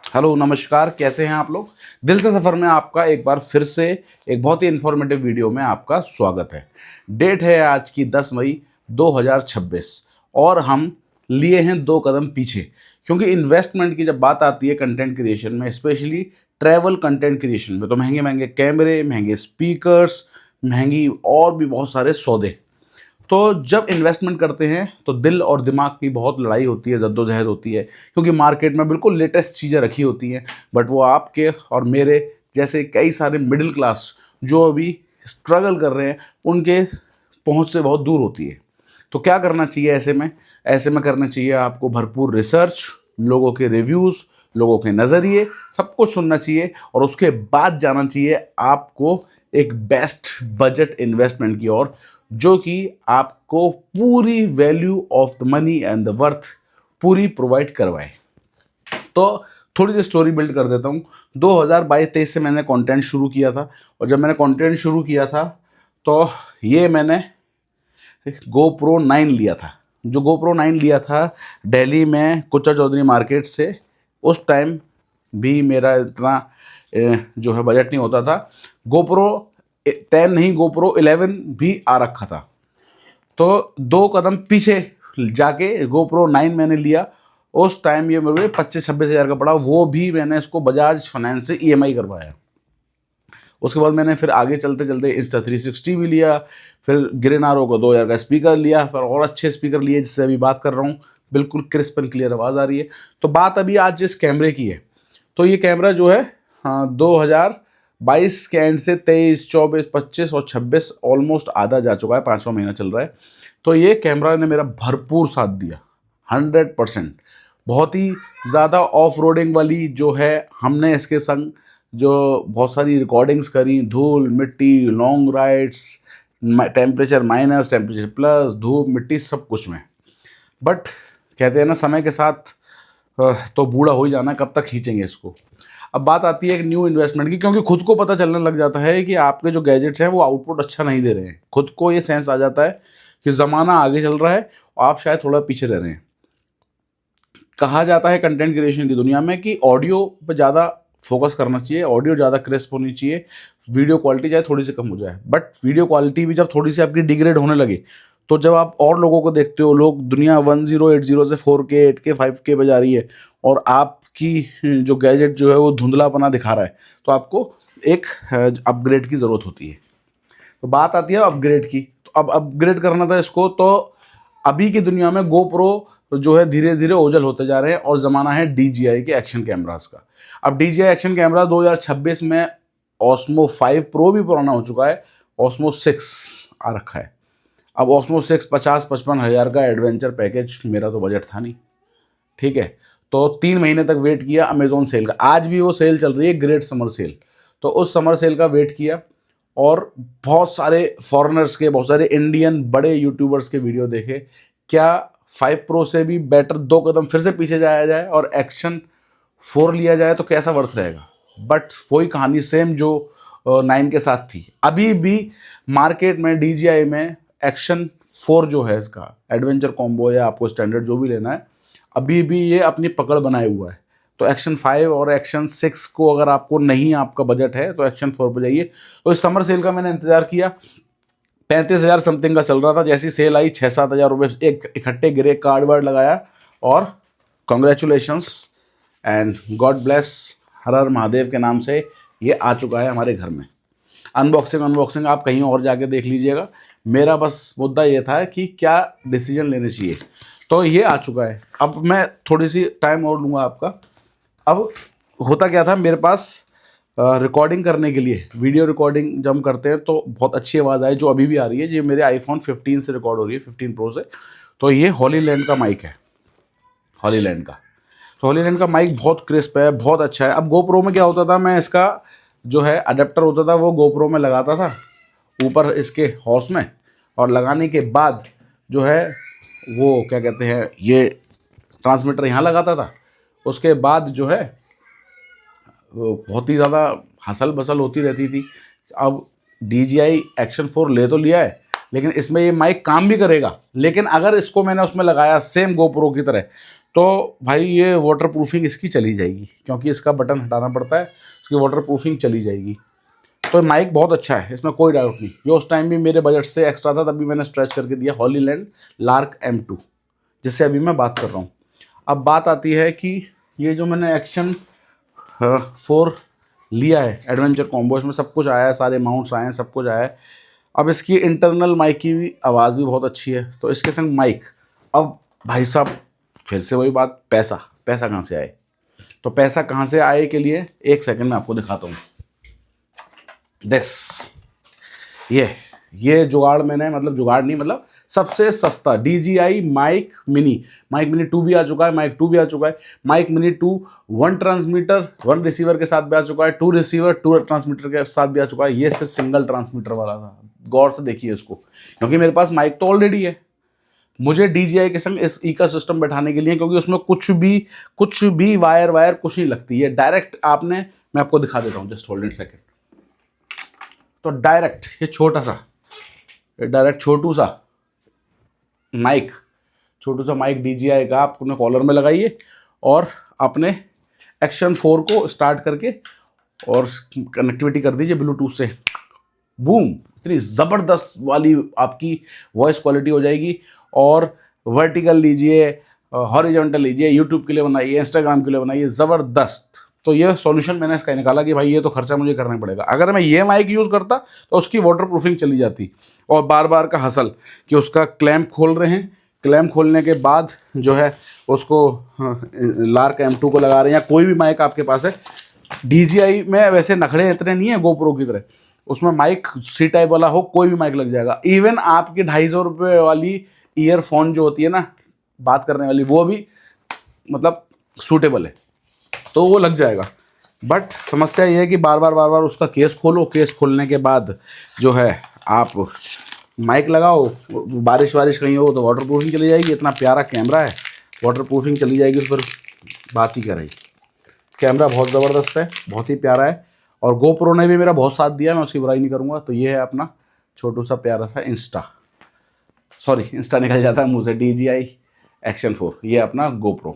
Hello नमस्कार, कैसे हैं आप लोग। दिल से सफ़र में आपका एक बार फिर से एक बहुत ही इन्फॉर्मेटिव वीडियो में आपका स्वागत है। डेट है आज की 10 मई 2026 और हम लिए हैं 2 कदम पीछे, क्योंकि इन्वेस्टमेंट की जब बात आती है कंटेंट क्रिएशन में, स्पेशली ट्रैवल कंटेंट क्रिएशन में, तो महंगे महंगे कैमरे, महंगे स्पीकर्स, महंगी और भी बहुत सारे सौदे। तो जब इन्वेस्टमेंट करते हैं तो दिल और दिमाग की बहुत लड़ाई होती है, जद्दोजहद होती है, क्योंकि मार्केट में बिल्कुल लेटेस्ट चीज़ें रखी होती हैं, बट वो आपके और मेरे जैसे कई सारे मिडिल क्लास जो अभी स्ट्रगल कर रहे हैं उनके पहुंच से बहुत दूर होती है। तो क्या करना चाहिए ऐसे में करना चाहिए आपको भरपूर रिसर्च, लोगों के रिव्यूज़, लोगों के नज़रिए, सब कुछ सुनना चाहिए और उसके बाद जाना चाहिए आपको एक बेस्ट बजट इन्वेस्टमेंट की ओर, जो कि आपको पूरी value of the money and the worth पूरी प्रोवाइड करवाए। तो थोड़ी सी स्टोरी बिल्ड कर देता हूँ। 2022-23 से मैंने कंटेंट शुरू किया था, और जब मैंने कंटेंट शुरू किया था तो ये मैंने GoPro 9 लिया था। जो GoPro 9 लिया था दिल्ली में कुचा चौधरी मार्केट से, उस टाइम भी मेरा इतना जो है बजट नहीं होता था। GoPro 10 नहीं, GoPro 11 भी आ रखा था। तो 2 कदम पीछे जाके GoPro 9 मैंने लिया। उस टाइम ये मेरे 25-26 हज़ार का पड़ा, वो भी मैंने इसको बजाज फाइनेंस से EMI करवाया। उसके बाद मैंने फिर आगे चलते चलते Insta360 भी लिया, फिर गिरेनारो का 2000 का स्पीकर लिया, फिर और अच्छे स्पीकर लिए जिससे अभी बात कर रहा हूँ, बिल्कुल क्रिस्प एंड क्लियर आवाज़ आ रही है। तो बात अभी आज इस कैमरे की है। तो ये कैमरा जो है 2022 के एंड से 23, 24, 25 और 26 ऑलमोस्ट आधा जा चुका है, 5वां महीना चल रहा है। तो ये कैमरा ने मेरा भरपूर साथ दिया 100%। बहुत ही ज़्यादा ऑफ रोडिंग वाली जो है, हमने इसके संग जो बहुत सारी रिकॉर्डिंग्स करी, धूल मिट्टी, long rides, temperature minus, temperature plus, धूप मिट्टी, सब कुछ में। बट कहते हैं ना, समय के साथ तो बूढ़ा हो ही जाना, कब तक खींचेंगे इसको। अब बात आती है एक न्यू इन्वेस्टमेंट की, क्योंकि खुद को पता चलने लग जाता है कि आपके जो गैजेट्स हैं वो आउटपुट अच्छा नहीं दे रहे हैं। खुद को ये सेंस आ जाता है कि ज़माना आगे चल रहा है और आप शायद थोड़ा पीछे रह रहे हैं। कहा जाता है कंटेंट क्रिएशन की दुनिया में कि ऑडियो पर ज़्यादा फोकस करना चाहिए, ऑडियो ज़्यादा क्रिस्प होनी चाहिए, वीडियो क्वालिटी चाहे थोड़ी सी कम हो जाए। बट वीडियो क्वालिटी भी जब थोड़ी सी आपकी डिग्रेड होने लगे, तो जब आप और लोगों को देखते हो, लोग दुनिया 1080 से 4K 8K 5K पे जा रही है और आपकी जो गैजेट जो है वो धुंधलापना दिखा रहा है, तो आपको एक अपग्रेड की ज़रूरत होती है। तो बात आती है अपग्रेड की। तो अब अपग्रेड करना था इसको, तो अभी की दुनिया में GoPro जो है धीरे धीरे ओझल होते जा रहे हैं और ज़माना है DJI के एक्शन कैमरास का। अब DJI एक्शन कैमरा 2026 में Osmo 5 Pro भी पुराना हो चुका है, Osmo 6 आ रखा है। अब Osmo 6 50-55 हज़ार का एडवेंचर पैकेज, मेरा तो बजट था नहीं, ठीक है। तो 3 महीने तक वेट किया अमेजोन सेल का, आज भी वो सेल चल रही है, ग्रेट समर सेल। तो उस समर सेल का वेट किया और बहुत सारे फॉरेनर्स के, बहुत सारे इंडियन बड़े यूट्यूबर्स के वीडियो देखे। क्या 5 Pro से भी बेटर 2 कदम फिर से पीछे जाया जाए और एक्शन 4 लिया जाए तो कैसा वर्थ रहेगा। बट वही कहानी सेम जो 9 के साथ थी। अभी भी मार्केट में DJI में एक्शन 4 जो है, इसका एडवेंचर कॉम्बो या आपको स्टैंडर्ड जो भी लेना है, अभी भी ये अपनी पकड़ बनाए हुआ है। तो एक्शन 5 और एक्शन 6 को अगर आपको नहीं, आपका बजट है, तो एक्शन 4 पर जाइए। तो इस समर सेल का मैंने इंतज़ार किया, 35,000 समथिंग का चल रहा था। जैसी सेल आई 6-7 हज़ार रुपये एक इकट्ठे गिरे, कार्ड वार्ड लगाया और कॉन्ग्रेचुलेशंस एंड गॉड ब्लेस, हर हर महादेव के नाम से ये आ चुका है हमारे घर में। अनबॉक्सिंग आप कहीं और जाके देख लीजिएगा। मेरा बस मुद्दा ये था कि क्या डिसीजन लेने चाहिए, तो ये आ चुका है। अब मैं थोड़ी सी टाइम और लूँगा आपका। अब होता क्या था, मेरे पास रिकॉर्डिंग करने के लिए, वीडियो रिकॉर्डिंग जब हम करते हैं तो बहुत अच्छी आवाज़ आए, जो अभी भी आ रही है, ये मेरे iPhone 15 से रिकॉर्ड हो रही है, 15 Pro से। तो ये हॉलीलैंड का माइक है, हॉलीलैंड का। तो हॉलीलैंड का माइक बहुत क्रिस्प है, बहुत अच्छा है। अब GoPro में क्या होता था, मैं इसका जो है अडेप्टर होता था वो GoPro में लगाता था ऊपर इसके हॉर्स में, और लगाने के बाद जो है वो क्या कहते हैं, ये ट्रांसमीटर यहाँ लगाता था। उसके बाद जो है वो बहुत ही ज़्यादा हसल बसल होती रहती थी। अब DJI एक्शन 4 ले तो लिया है, लेकिन इसमें ये माइक काम भी करेगा, लेकिन अगर इसको मैंने उसमें लगाया सेम GoPro की तरह, तो भाई ये वाटर प्रूफिंग इसकी चली जाएगी, क्योंकि इसका बटन हटाना पड़ता है, उसकी वाटर प्रूफिंग चली जाएगी। तो माइक बहुत अच्छा है, इसमें कोई डाउट नहीं। ये उस टाइम भी मेरे बजट से एक्स्ट्रा था, तभी मैंने स्ट्रेच करके दिया हॉलीलैंड लार्क M2, जिससे अभी मैं बात कर रहा हूँ। अब बात आती है कि ये जो मैंने एक्शन 4 लिया है एडवेंचर कॉम्बो, इसमें सब कुछ आया है, सारे माउंट्स आए हैं, सब कुछ आया है। अब इसकी इंटरनल माइक की भी आवाज़ भी बहुत अच्छी है, तो इसके संग माइक। अब भाई साहब फिर से वही बात, पैसा पैसा कहाँ से आए? तो पैसा कहाँ से आए के लिए एक सेकंड में आपको दिखाता हूँ। ये जुगाड़ मैंने, मतलब जुगाड़ नहीं, मतलब सबसे सस्ता DJI माइक मिनी 2 भी आ चुका है, माइक 2 भी आ चुका है। माइक मिनी 2 1 ट्रांसमीटर 1 रिसीवर के साथ भी आ चुका है, 2 रिसीवर 2 ट्रांसमीटर के साथ भी आ चुका है। ये सिर्फ सिंगल ट्रांसमीटर वाला था, गौर से देखिए इसको, क्योंकि मेरे पास माइक तो ऑलरेडी है। मुझे DJI के संग इस इकोसिस्टम बैठाने के लिए, क्योंकि उसमें कुछ भी वायर कुछ नहीं लगती है, डायरेक्ट आपने, मैं आपको दिखा देता हूँ, जस्ट होल्ड इट सेकेंड। तो डायरेक्ट ये छोटू सा माइक DJI का आप अपने कॉलर में लगाइए और अपने एक्शन 4 को स्टार्ट करके और कनेक्टिविटी कर दीजिए ब्लूटूथ से। बूम, इतनी ज़बरदस्त वाली आपकी वॉइस क्वालिटी हो जाएगी। और वर्टिकल लीजिए, हॉरिजॉन्टल लीजिए, यूट्यूब के लिए बनाइए, इंस्टाग्राम के लिए बनाइए, ज़बरदस्त। तो ये सॉल्यूशन मैंने इसका निकाला कि भाई ये तो खर्चा मुझे करना पड़ेगा। अगर मैं ये माइक यूज़ करता तो उसकी वाटर प्रूफिंग चली जाती, और बार बार का हसल कि उसका क्लैंप खोल रहे हैं, क्लैंप खोलने के बाद जो है उसको लार्क M2 को लगा रहे हैं, या कोई भी माइक आपके पास है। DJI में वैसे नखड़े इतने नहीं है GoPro की तरह, उसमें माइक C टाइप वाला हो, कोई भी माइक लग जाएगा। इवन आपकी 250 रुपये वाली ईयरफोन जो होती है ना बात करने वाली, वो भी मतलब सूटेबल है, तो वो लग जाएगा। बट समस्या ये है कि बार बार उसका केस खोलो, केस खोलने के बाद जो है आप माइक लगाओ, बारिश कहीं हो तो वाटर प्रूफिंग चली जाएगी। इतना प्यारा कैमरा है, वाटर प्रूफिंग चली जाएगी, उस पर बात ही कर रही। कैमरा बहुत ज़बरदस्त है, बहुत ही प्यारा है, और GoPro ने भी मेरा बहुत साथ दिया, मैं उसकी बुराई नहीं करूँगा। तो ये है अपना छोटू सा प्यारा सा इंस्टा निकल जाता है मुँह से, DJI एक्शन 4, ये अपना GoPro।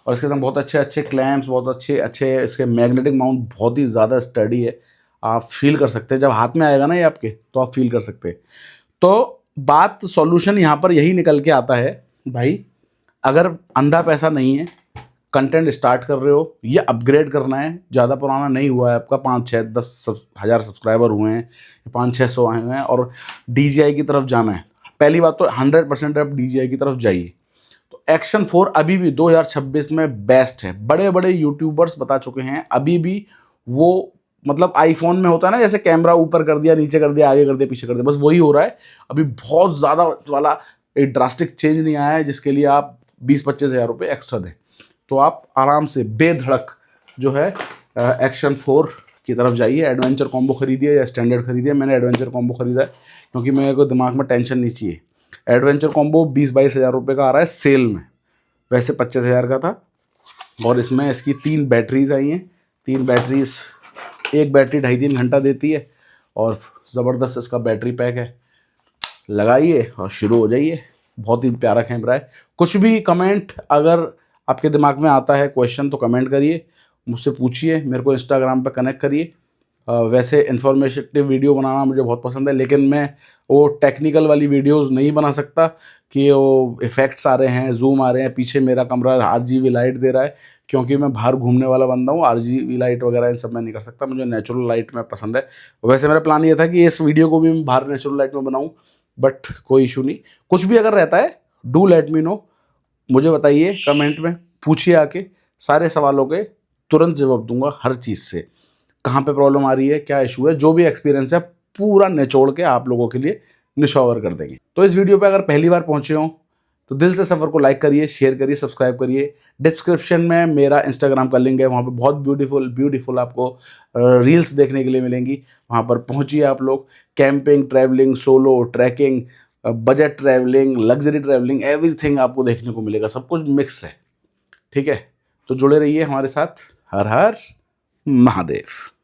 और इसके साथ बहुत अच्छे क्लैम्प्स, बहुत अच्छे इसके मैग्नेटिक माउंट, बहुत ही ज़्यादा स्टडी है। आप फील कर सकते हैं, जब हाथ में आएगा ना ये आपके, तो आप फील कर सकते हैं। तो बात सॉल्यूशन यहाँ पर यही निकल के आता है भाई, अगर अंधा पैसा नहीं है, कंटेंट स्टार्ट कर रहे हो, ये अपग्रेड करना है, ज़्यादा पुराना नहीं हुआ है आपका, 5, 6, 10 हज़ार सब्सक्राइबर हुए हैं, 500-600 आए हुए हैं, और DJI की तरफ जाना है, पहली बात तो 100% आप DJI की तरफ जाइए। तो एक्शन 4 अभी भी 2026 में बेस्ट है। बड़े बड़े यूट्यूबर्स बता चुके हैं, अभी भी वो, मतलब आईफोन में होता है ना, जैसे कैमरा ऊपर कर दिया, नीचे कर दिया, आगे कर दिया, पीछे कर दिया, बस वही हो रहा है। अभी बहुत ज़्यादा वाला एक ड्रास्टिक चेंज नहीं आया है जिसके लिए आप 20-25 हज़ार रुपये एक्स्ट्रा दें। तो आप आराम से बेधड़क जो है एक्शन 4 की तरफ जाइए। एडवेंचर कॉम्बो खरीदिए या स्टैंडर्ड खरीदिए। मैंने एडवेंचर कॉम्बो खरीदा है क्योंकि मेरे को दिमाग में टेंशन नहीं चाहिए। एडवेंचर कॉम्बो 20-22 हज़ार रुपये का आ रहा है सेल में, वैसे 25 हज़ार का था। और इसमें इसकी 3 बैटरीज आई हैं, 3 बैटरीज, एक बैटरी 2.5-3 घंटा देती है, और ज़बरदस्त इसका बैटरी पैक है। लगाइए और शुरू हो जाइए। बहुत ही प्यारा कैमरा है। कुछ भी कमेंट अगर आपके दिमाग में आता है क्वेश्चन, तो कमेंट करिए, मुझसे पूछिए, मेरे को इंस्टाग्राम पे कनेक्ट करिए। वैसे इन्फॉर्मेटिव वीडियो बनाना मुझे बहुत पसंद है, लेकिन मैं वो टेक्निकल वाली वीडियोस नहीं बना सकता कि वो इफ़ेक्ट्स आ रहे हैं, जूम आ रहे हैं, पीछे मेरा कमरा RGB लाइट दे रहा है, क्योंकि मैं बाहर घूमने वाला बंदा हूँ। RGB लाइट वगैरह इन सब मैं नहीं कर सकता, मुझे नेचुरल लाइट में पसंद है। वैसे मेरा प्लान ये था कि इस वीडियो को भी मैं बाहर नेचुरल लाइट में बनाऊँ, बट कोई इशू नहीं। कुछ भी अगर रहता है डू लेट मी नो, मुझे बताइए कमेंट में, पूछिए आके, सारे सवालों के तुरंत जवाब दूंगा। हर चीज़ से कहाँ पे प्रॉब्लम आ रही है, क्या इशू है, जो भी एक्सपीरियंस है पूरा निचोड़ के आप लोगों के लिए निशॉवर कर देंगे। तो इस वीडियो पे अगर पहली बार पहुंचे हो तो दिल से सफ़र को लाइक करिए, शेयर करिए, सब्सक्राइब करिए। डिस्क्रिप्शन में मेरा इंस्टाग्राम का लिंक है, वहाँ पे बहुत ब्यूटीफुल आपको रील्स देखने के लिए मिलेंगी। वहाँ पर पहुँचिए आप लोग। Camping, travelling, solo trekking, budget travelling, luxury travelling, everything आपको देखने को मिलेगा, सब कुछ मिक्स है। ठीक है, तो जुड़े रहिए हमारे साथ। हर हर महादेव।